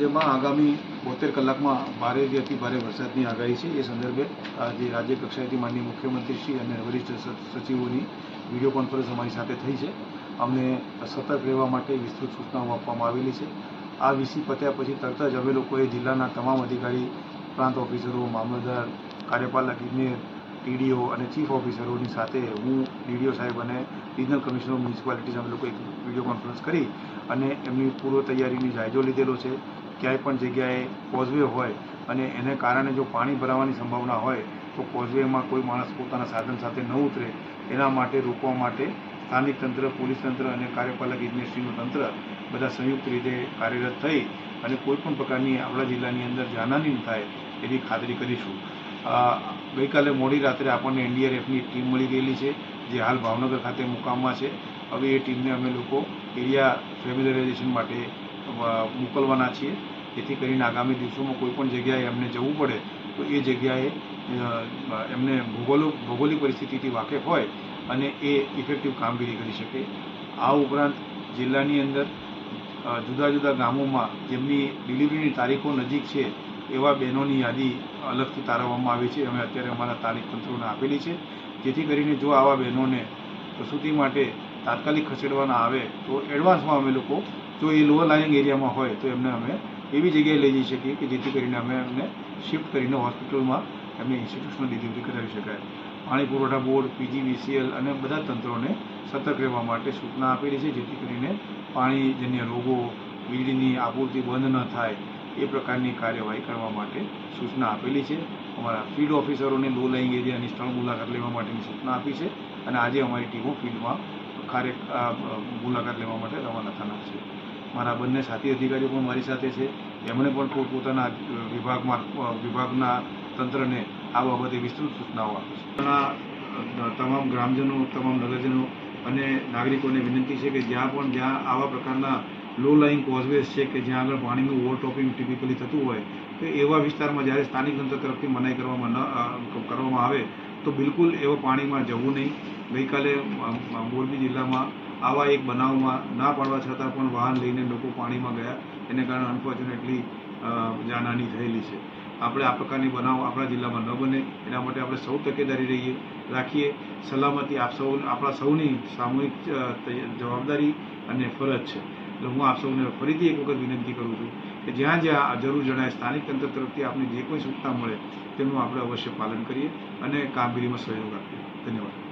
રાજ્યમાં આગામી 72 કલાકમાં ભારેથી અતિ ભારે વરસાદની આગાહી છે। એ સંદર્ભે આજે રાજ્ય કક્ષાએથી માનનીય મુખ્યમંત્રીશ્રી અને વરિષ્ઠ સચિવોની વિડીયો કોન્ફરન્સ અમારી સાથે થઈ છે। અમને સતર્ક રહેવા માટે વિસ્તૃત સૂચનાઓ આપવામાં આવેલી છે। આ વીસી પત્યા પછી તરત જ અમે લોકોએ જિલ્લાના તમામ અધિકારી, પ્રાંત ઓફિસરો, મામલતદાર, કાર્યપાલક ઇજનેર, ટીડીઓ અને ચીફ ઓફિસરોની સાથે હું ડીડીઓ સાહેબ અને રિજનલ કમિશનર ઓફ મ્યુનિસિપાલિટીઝ અમે લોકો એક વિડીયો કોન્ફરન્સ કરી અને એમની પૂર્વ તૈયારીની જાયજો લીધેલો છે। ક્યાંય પણ જગ્યાએ કોઝવે હોય અને એને કારણે જો પાણી ભરાવાની સંભાવના હોય તો કોઝવેમાં કોઈ માણસ પોતાના સાધન સાથે ન ઉતરે એના માટે રોકવા માટે સ્થાનિક તંત્ર, પોલીસ તંત્ર અને કાર્યપાલક ઇજનેરશ્રીનું તંત્ર બધા સંયુક્ત રીતે કાર્યરત થઈ અને કોઈપણ પ્રકારની આપણા જિલ્લાની અંદર જાનહાનિ ન થાય એની ખાતરી કરીશું। ગઈકાલે મોડી રાત્રે આપણને એનડીઆરએફની ટીમ મળી ગયેલી છે, જે હાલ ભાવનગર ખાતે મુકામમાં છે। હવે એ ટીમને અમે લોકો એરિયા ફેમિલિયરાઇઝેશન માટે મોકલવાના છીએ, જેથી કરીને આગામી દિવસોમાં કોઈપણ જગ્યાએ એમને જવું પડે તો એ જગ્યાએ એમને ભૌગોલિક પરિસ્થિતિથી વાકેફ હોય અને એ ઇફેક્ટિવ કામગીરી કરી શકે। આ ઉપરાંત જિલ્લાની અંદર જુદા જુદા ગામોમાં જેમની ડિલિવરીની તારીખો નજીક છે એવા બહેનોની યાદી અલગથી તારવવામાં આવી છે। અમે અત્યારે અમારા સ્થાનિક તંત્રોને આપેલી છે, જેથી કરીને જો આવા બહેનોને પ્રસૂતિ માટે તાત્કાલિક ખસેડવાના આવે તો એડવાન્સમાં અમે લોકો જો એ લોઅર લાઇંગ એરિયામાં હોય તો એમને અમે એવી જગ્યાએ લઈ જઈ શકીએ કે જેથી કરીને અમે એમને શિફ્ટ કરીને હોસ્પિટલમાં એમને ઇન્સ્ટિટ્યુશનલ ડિલિવરી કરાવી શકાય। પાણી પુરવઠા બોર્ડ, પીજીવીસીએલ અને બધા તંત્રોને સતર્ક રહેવા માટે સૂચના આપેલી છે, જેથી કરીને પાણીજન્ય રોગો, વીજળીની આપૂર્તિ બંધ ન થાય એ પ્રકારની કાર્યવાહી કરવા માટે સૂચના આપેલી છે। અમારા ફિલ્ડ ઓફિસરોને લો લાઇંગ એરિયાની સ્થળ મુલાકાત લેવા માટેની સૂચના આપી છે અને આજે અમારી ટીમો ફિલ્ડમાં મુલાકાત લેવા માટે રવાના થનાર છે। મારા બંને સાથી અધિકારીઓ પણ મારી સાથે છે, એમણે પણ પોતપોતાના વિભાગના તંત્રને આ બાબતે વિસ્તૃત સૂચનાઓ આપી છે। તમામ ગ્રામજનો, તમામ નગરજનો અને નાગરિકોને વિનંતી છે કે જ્યાં આવા પ્રકારના લો લાઇંગ કોઝવેઝ છે કે જ્યાં આગળ પાણીનું ઓવરટોપિંગ ટિપિકલી થતું હોય તો એવા વિસ્તારમાં જ્યારે સ્થાનિક તંત્ર તરફથી મનાઈ કરવામાં આવે તો બિલકુલ એવા પાણીમાં જવું નહીં। ગઈકાલે મોરબી જિલ્લામાં આવા એક બનાવમાં ના પાડવા છતાં પણ વાહન લઈને લોકો પાણીમાં ગયા, એને કારણે અનફોર્ચ્યુનેટલી જાનહાનિ થયેલી છે। આપણે આ પ્રકારની બનાવ આપણા જિલ્લામાં ન બને એના માટે આપણે સૌ તકેદારી રાખીએ। સલામતી આપણા સૌની સામૂહિક જવાબદારી અને ફરજ છે। એટલે હું આપ સૌને ફરીથી એક વખત વિનંતી કરું છું કે જ્યાં જ્યાં જરૂર જણાય સ્થાનિક તંત્ર તરફથી આપને જે કોઈ સૂચના મળે તેનું આપણે અવશ્ય પાલન કરીએ અને કામગીરીમાં સહયોગ આપીએ। ધન્યવાદ।